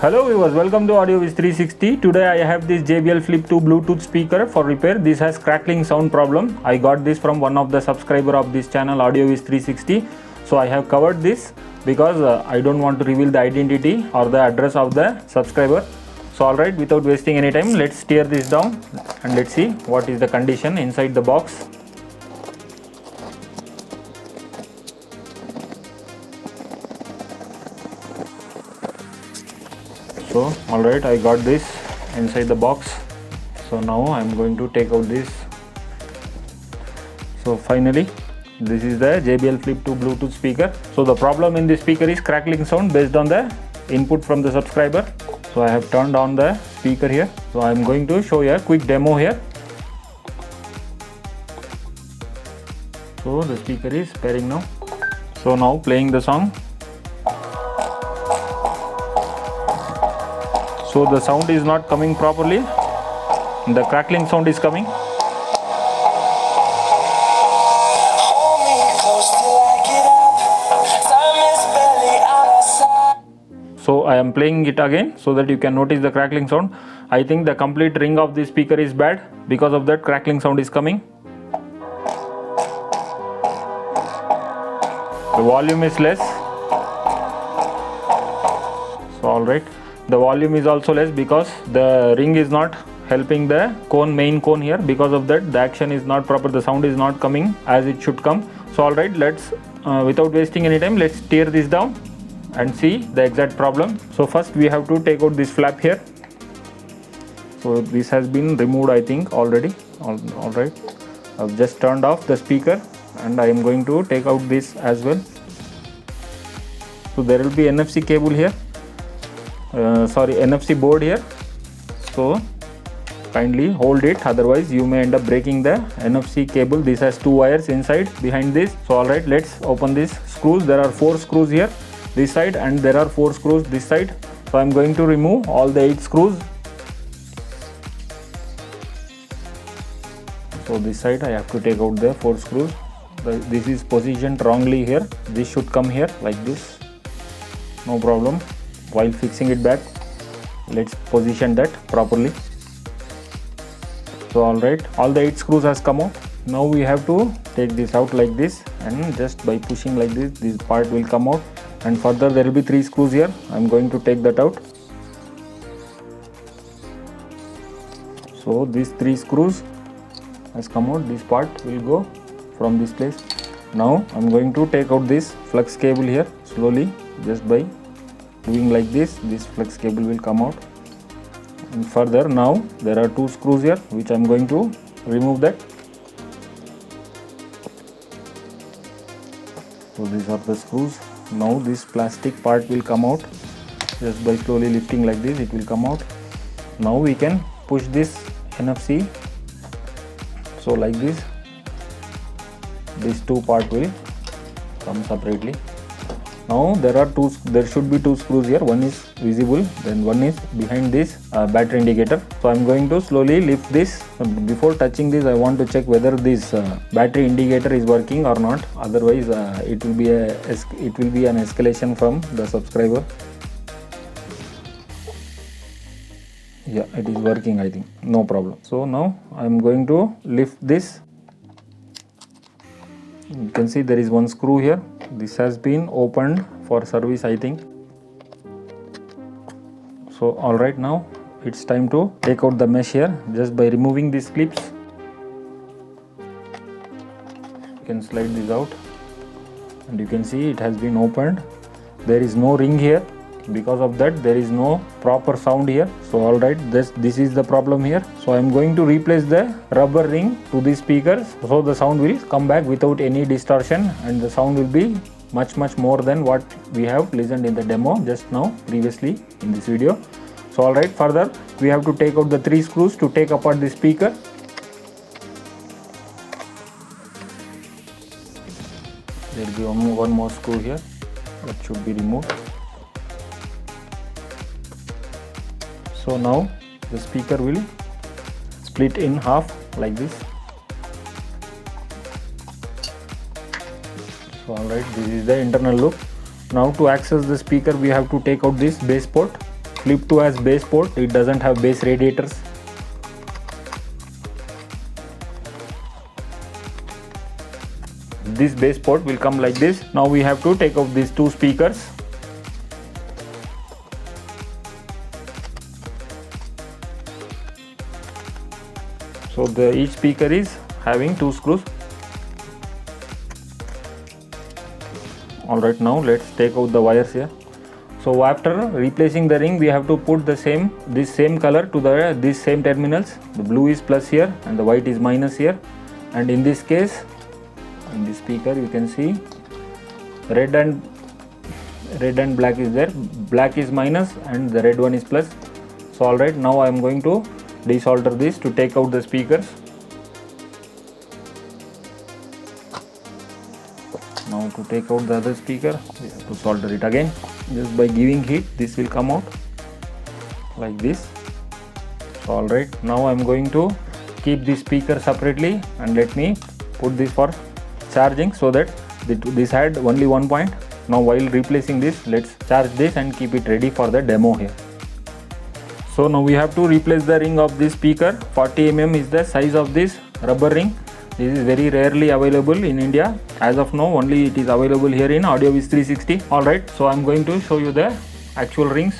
Hello viewers, welcome to Audio Viz 360. Today I have this JBL Flip 2 Bluetooth speaker for repair. This has crackling sound problem. I got this from one of the subscriber of this channel, Audio Viz 360. So I have covered this because I don't want to reveal the identity or the address of the subscriber. So alright, without wasting any time, let's tear this down and let's see what is the condition inside the box. So alright, I got this inside the box. So now I'm going to take out this. So finally, this is the JBL Flip 2 Bluetooth speaker. So the problem in this speaker is crackling sound based on the input from the subscriber. So I have turned on the speaker here. So I'm going to show you a quick demo here. So the speaker is pairing now. So now playing the song. So the sound is not coming properly. The crackling sound is coming. So I am playing it again so that you can notice the crackling sound. I think the complete ring of the speaker is bad. Because of that, crackling sound is coming. The volume is less. So alright. The volume is also less because the ring is not helping the main cone here. Because of that, the action is not proper, the sound is not coming as it should come. So alright, let's without wasting any time, let's tear this down and see the exact problem. So first we have to take out this flap here. So this has been removed, I think, already. Alright, I've just turned off the speaker and I am going to take out this as well. So there will be NFC cable here. NFC board here. So kindly hold it, otherwise you may end up breaking the NFC cable. This has two wires inside behind this. So alright, let's open these screws. There are 4 screws here this side and there are 4 screws this side. So I'm going to remove all the 8 screws. So this side I have to take out the 4 screws. This is positioned wrongly here. This should come here like this. No problem. While fixing it back, let's position that properly. So alright, all the 8 screws has come out. Now we have to take this out like this, and just by pushing like this part will come out, and further there will be 3 screws here. I'm going to take that out. So these 3 screws has come out. This part will go from this place. Now I'm going to take out this flux cable here slowly, just by doing like this flux cable will come out. And further, now there are 2 screws here which I am going to remove that. So these are the screws. Now this plastic part will come out. Just by slowly lifting like this, it will come out. Now we can push this NFC. So like this, these 2 part will come separately. Now there should be 2 screws here. One is visible, then one is behind this battery indicator. So I'm going to slowly lift this. Before touching this, I want to check whether this battery indicator is working or not. Otherwise, it will be an escalation from the subscriber. Yeah, it is working, I think. No problem. So now I'm going to lift this. You can see there is 1 screw here. This has been opened for service, I think. So alright, now it's time to take out the mesh here just by removing these clips. You can slide this out and you can see it has been opened. There is no ring here. Because of that, there is no proper sound here. So alright, this is the problem here. So I am going to replace the rubber ring to these speakers, so the sound will come back without any distortion, and the sound will be much more than what we have listened in the demo just now previously in this video. So alright, further we have to take out the 3 screws to take apart the speaker. There will be one more screw here that should be removed. So now the speaker will split in half like this. So alright, this is the internal look. Now to access the speaker, we have to take out this base port. Flip 2 has base port, it doesn't have base radiators. This base port will come like this. Now we have to take out these two speakers. So each speaker is having two screws. Alright, now let's take out the wires here. So after replacing the ring, we have to put this same color to these same terminals. The blue is plus here and the white is minus here. And in this case, in this speaker you can see red and black is there. Black is minus and the red one is plus. So alright, now I am going to desolder this to take out the speakers. Now to take out the other speaker, we have to solder it again. Just by giving heat, this will come out like this. So alright, now I am going to keep this speaker separately and let me put this for charging, so that this had only 1 point. Now while replacing this, let's charge this and keep it ready for the demo here. So now we have to replace the ring of this speaker. 40 mm is the size of this rubber ring. This is very rarely available in India. As of now, only it is available here in AudioViz 360. Alright, so I am going to show you the actual rings.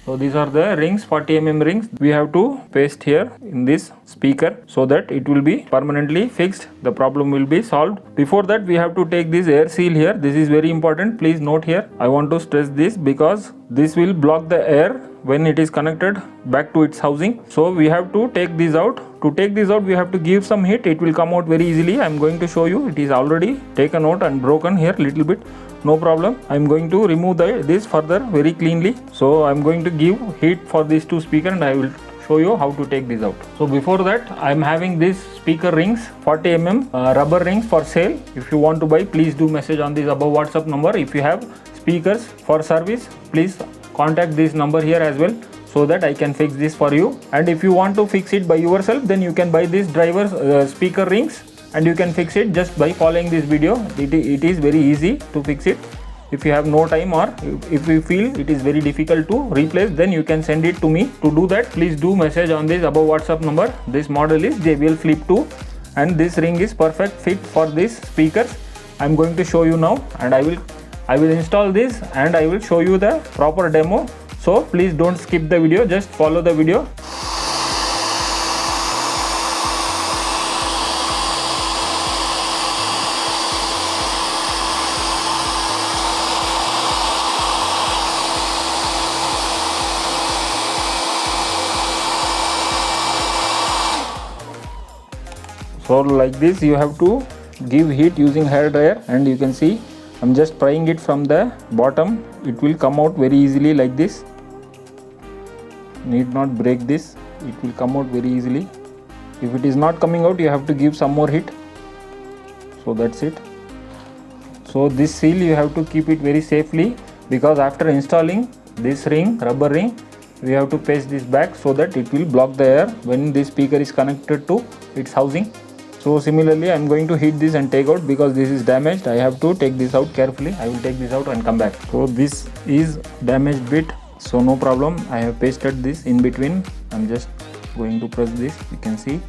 So these are the rings, 40 mm rings. We have to paste here in this speaker so that it will be permanently fixed. The problem will be solved. Before that, we have to take this air seal here. This is very important. Please note here. I want to stress this because this will block the air when it is connected back to its housing. So we have to take this out. To take this out, we have to give some heat. It will come out very easily. I am going to show you. It is already taken out and broken here little bit. No problem. I am going to remove this further very cleanly. So I am going to give heat for these two speakers and I will show you how to take this out. So before that, I am having these speaker rings, 40 mm rubber rings for sale. If you want to buy, please do message on this above WhatsApp number. If you have speakers for service, please contact this number here as well, so that I can fix this for you. And if you want to fix it by yourself, then you can buy these speaker rings and you can fix it just by following this video. It is very easy to fix it. If you have no time or if you feel it is very difficult to replace, then you can send it to me. To do that, please do message on this above WhatsApp number. This model is JBL Flip 2 and this ring is perfect fit for these speakers. I am going to show you now, and I will install this and I will show you the proper demo. So please don't skip the video, just follow the video. So like this, you have to give heat using hair dryer, and you can see I'm just prying it from the bottom. It will come out very easily like this. Need not break this, it will come out very easily. If it is not coming out, you have to give some more heat. So that's it. So this seal you have to keep it very safely, because after installing this ring, rubber ring, we have to paste this back so that it will block the air when this speaker is connected to its housing. So similarly, I am going to heat this and take out, because this is damaged. I have to take this out carefully. I will take this out and come back. So this is damaged bit, so no problem. I have pasted this in between. I am just going to press this. You can see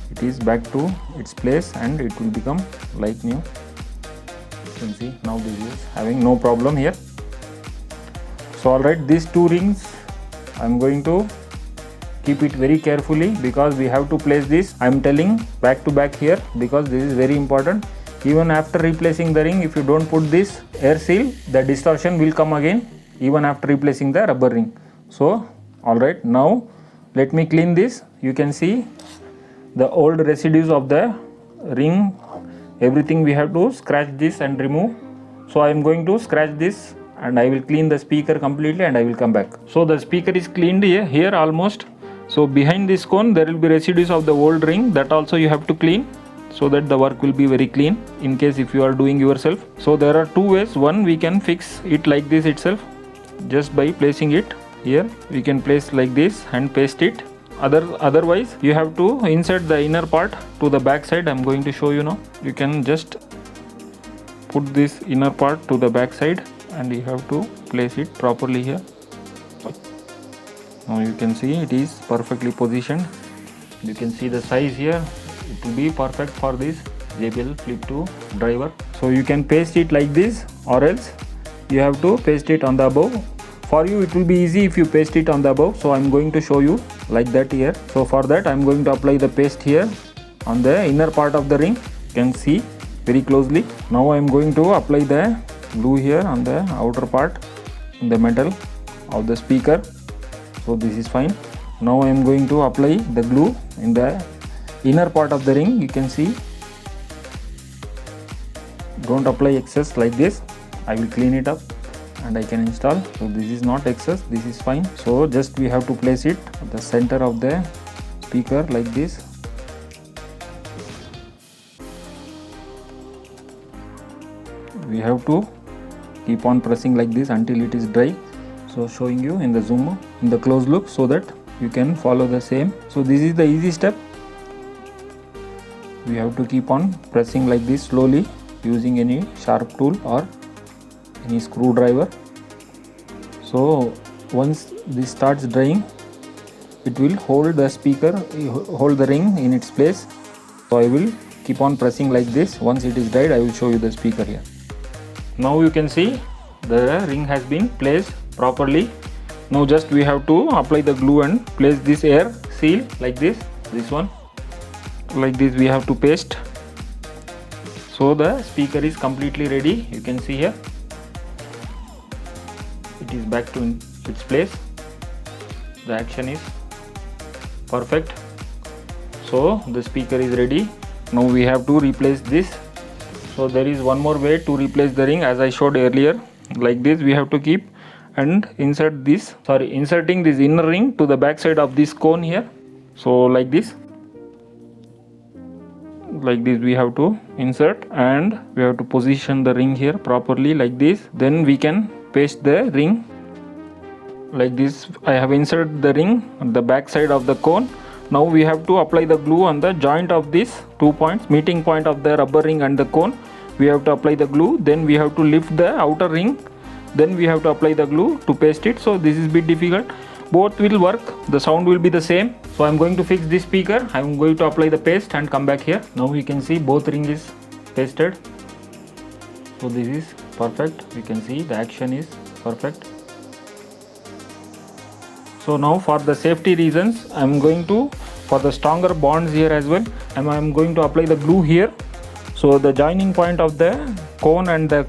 it is back to its place and it will become like new. You can see now this is having no problem here. So alright, these two rings I am going to keep it very carefully, because we have to place this, I am telling, back to back here, because this is very important. Even after replacing the ring, if you don't put this air seal, the distortion will come again even after replacing the rubber ring. So alright, now let me clean this. You can see the old residues of the ring, everything we have to scratch this and remove. So I am going to scratch this and I will clean the speaker completely and I will come back. So the speaker is cleaned here almost. So behind this cone there will be residues of the old ring, that also you have to clean, so that the work will be very clean in case if you are doing yourself. So there are two ways. One, we can fix it like this itself, just by placing it here. We can place like this and paste it. Otherwise you have to insert the inner part to the back side. I am going to show you now. You can just put this inner part to the back side and you have to place it properly here. Now you can see it is perfectly positioned. You can see the size here. It will be perfect for this JBL Flip 2 driver. So you can paste it like this, or else you have to paste it on the above. For you it will be easy if you paste it on the above, so I'm going to show you like that here. So for that I'm going to apply the paste here on the inner part of the ring. You can see very closely. Now I'm going to apply the glue here on the outer part in the metal of the speaker. So this is fine. Now I am going to apply the glue in the inner part of the ring. You can see, don't apply excess like this. I will clean it up and I can install. So this is not excess, this is fine. So just we have to place it at the center of the speaker like this. We have to keep on pressing like this until it is dry. So showing you in the zoom, in the close look, so that you can follow the same. So this is the easy step. We have to keep on pressing like this slowly using any sharp tool or any screwdriver. So once this starts drying, it will hold the speaker, hold the ring in its place. So I will keep on pressing like this. Once it is dried, I will show you the speaker here. Now you can see the ring has been placed properly. Now just we have to apply the glue and place this air seal like this one, like this we have to paste. So the speaker is completely ready. You can see here it is back to its place. The action is perfect. So the speaker is ready. Now we have to replace this. So there is one more way to replace the ring, as I showed earlier. Like this we have to keep and inserting this inner ring to the back side of this cone here. So like this we have to insert, and we have to position the ring here properly like this. Then we can paste the ring like this. I have inserted the ring on the back side of the cone. Now we have to apply the glue on the joint of these 2 points, meeting point of the rubber ring and the cone. We have to apply the glue. Then we have to lift the outer ring. Then we have to apply the glue to paste it. So this is a bit difficult. Both will work, the sound will be the same. So I'm going to fix this speaker. I'm going to apply the paste and come back here. Now you can see both ring is pasted. So this is perfect. You can see the action is perfect. So now for the safety reasons, I'm going to, for the stronger bonds here as well, I'm going to apply the glue here. So the joining point of the cone and the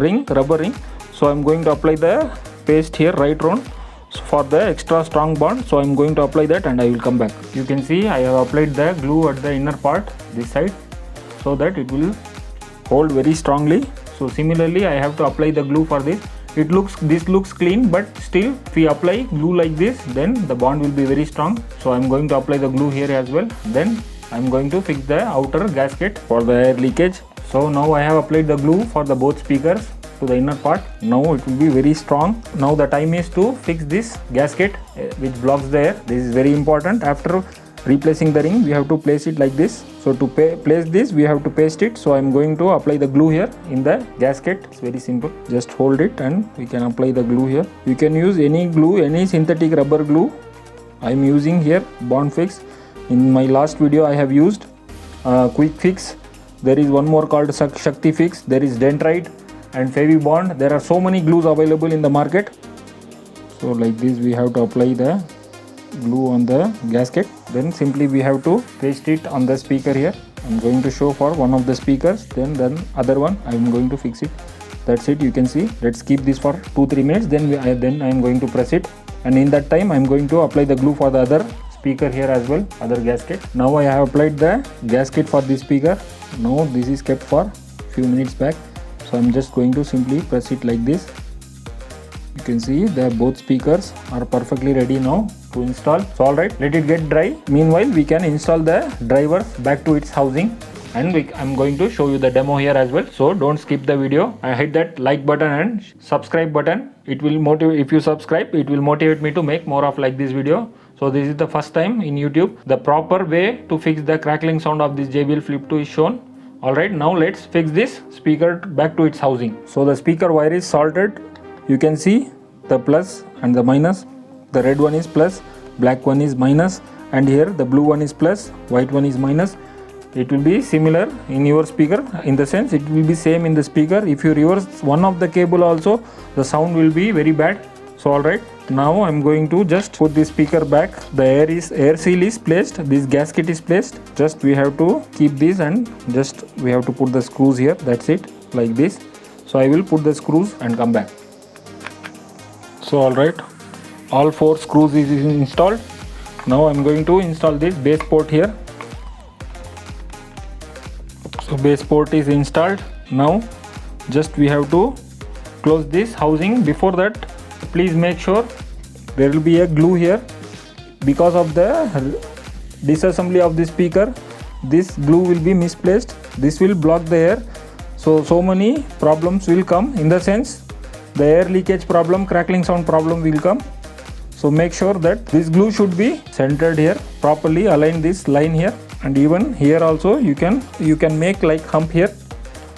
ring, rubber ring. So I'm going to apply the paste here right round for the extra strong bond. So I'm going to apply that and I will come back. You can see I have applied the glue at the inner part, this side, so that it will hold very strongly. So similarly I have to apply the glue for this. This looks clean, but still if we apply glue like this, then the bond will be very strong. So I'm going to apply the glue here as well. Then I'm going to fix the outer gasket for the air leakage. So now I have applied the glue for the both speakers to the inner part. Now it will be very strong. Now the time is to fix this gasket which blocks the air. This is very important. After replacing the ring, we have to place it like this. So to place this, we have to paste it. So I'm going to apply the glue here in the gasket. It's very simple. Just hold it and we can apply the glue here. You can use any glue, any synthetic rubber glue. I'm using here Bond Fix. In my last video I have used Quick Fix. There is one more called Shakti Fix. There is Dendrite and Fevibond. There are so many glues available in the market. So like this we have to apply the glue on the gasket. Then simply we have to paste it on the speaker here. I'm going to show for one of the speakers, then other one I'm going to fix it. That's it. You can see. Let's keep this for 2-3 minutes. Then I'm going to press it, and in that time I'm going to apply the glue for the other speaker here as well, other gasket. Now I have applied the gasket for this speaker. Now this is kept for few minutes back. So I'm just going to simply press it like this. You can see that both speakers are perfectly ready now to install. So alright, let it get dry. Meanwhile we can install the drivers back to its housing, and I'm going to show you the demo here as well. So don't skip the video. I hit that like button and subscribe button. It will motivate. If you subscribe, it will motivate me to make more of like this video. So this is the first time in YouTube the proper way to fix the crackling sound of this JBL Flip 2 is shown. Alright, now let's fix this speaker back to its housing. So the speaker wire is soldered. You can see the plus and the minus. The red one is plus, black one is minus, and here the blue one is plus, white one is minus. It will be similar in your speaker, in the sense it will be same in the speaker. If you reverse one of the cable also, the sound will be very bad. So alright, now I'm going to just put the speaker back. The air seal is placed, this gasket is placed. Just we have to keep this and just we have to put the screws here. That's it, like this. So I will put the screws and come back. So alright, all 4 screws is installed. Now I'm going to install this base port here. So base port is installed. Now just we have to close this housing. Before that, please make sure there will be a glue here. Because of the disassembly of the speaker, this glue will be misplaced. This will block the air. So many problems will come, in the sense the air leakage problem, crackling sound problem will come. So make sure that this glue should be centered here, properly align this line here, and even here also you can make like hump here,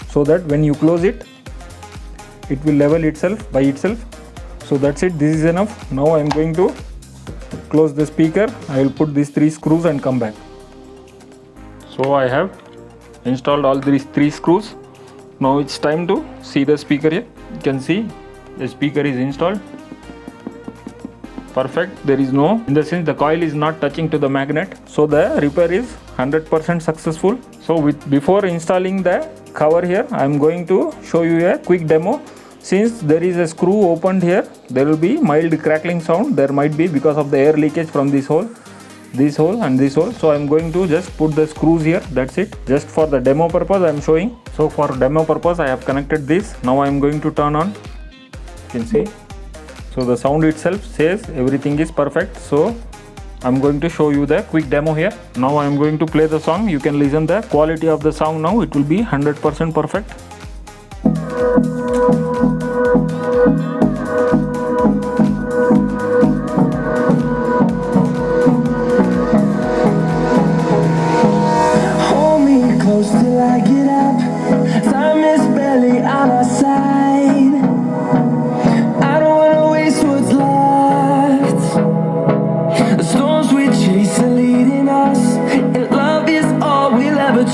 so that when you close it, it will level itself by itself. So that's it, this is enough. Now I am going to close the speaker. I will put these 3 screws and come back. So I have installed all these 3 screws. Now it's time to see the speaker here. You can see the speaker is installed. Perfect, there is no, in the sense the coil is not touching to the magnet. So the repair is 100% successful. So before installing the cover here, I am going to show you a quick demo. Since there is a screw opened here, there will be mild crackling sound. There might be because of the air leakage from this hole and this hole. So I am going to just put the screws here. That's it, just for the demo purpose I am showing. So for demo purpose I have connected this. Now I am going to turn on. You can see. So the sound itself says everything is perfect. So I'm going to show you the quick demo here. Now I am going to play the song. You can listen the quality of the sound now. It will be 100% perfect. Hold me close till I get up. Time is barely on our side.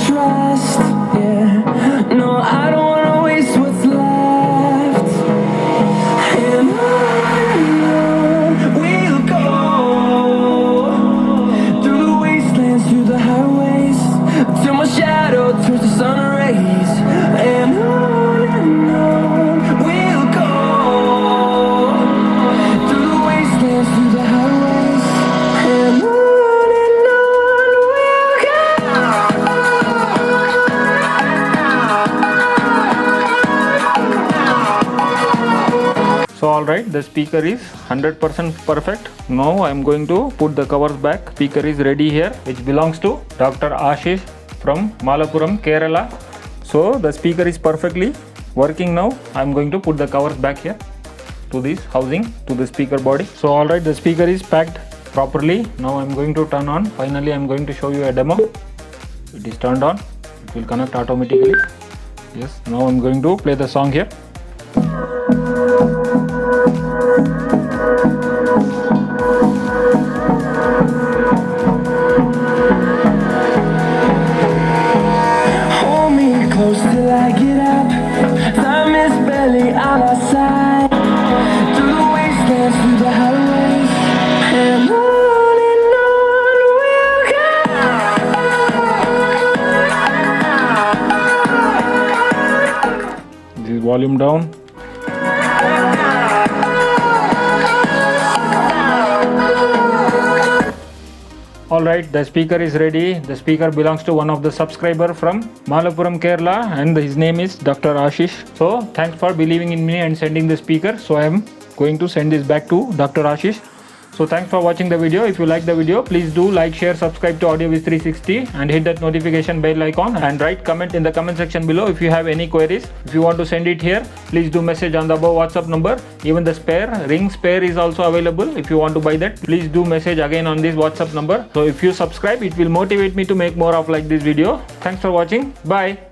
Trust, yeah. No, I don't wanna waste what's left. And on we'll go, through the wastelands, through the highways, till my shadow turns to sun rays. And on we'll go, through the wastelands, through the highways, and on. So alright, the speaker is 100% perfect. Now I am going to put the covers back. Speaker is ready here, which belongs to Dr. Ashish from Malappuram, Kerala. So the speaker is perfectly working now. I am going to put the covers back here to this housing, to the speaker body. So alright, the speaker is packed properly. Now I am going to turn on. Finally I am going to show you a demo. It is turned on. It will connect automatically. Yes, now I am going to play the song here. Hold me close till I get up. Time is barely on our side. Through the wastelands, through the highways, and on we'll go. This volume down. Alright, the speaker is ready. The speaker belongs to one of the subscriber from Malappuram, Kerala, and his name is Dr. Ashish. So thanks for believing in me and sending the speaker. So I am going to send this back to Dr. Ashish. So thanks for watching the video. If you like the video, please do like, share, subscribe to AudioViz 360 and hit that notification bell icon and write comment in the comment section below if you have any queries. If you want to send it here, please do message on the above WhatsApp number. Even the ring spare is also available. If you want to buy that, please do message again on this WhatsApp number. So if you subscribe, it will motivate me to make more of like this video. Thanks for watching. Bye.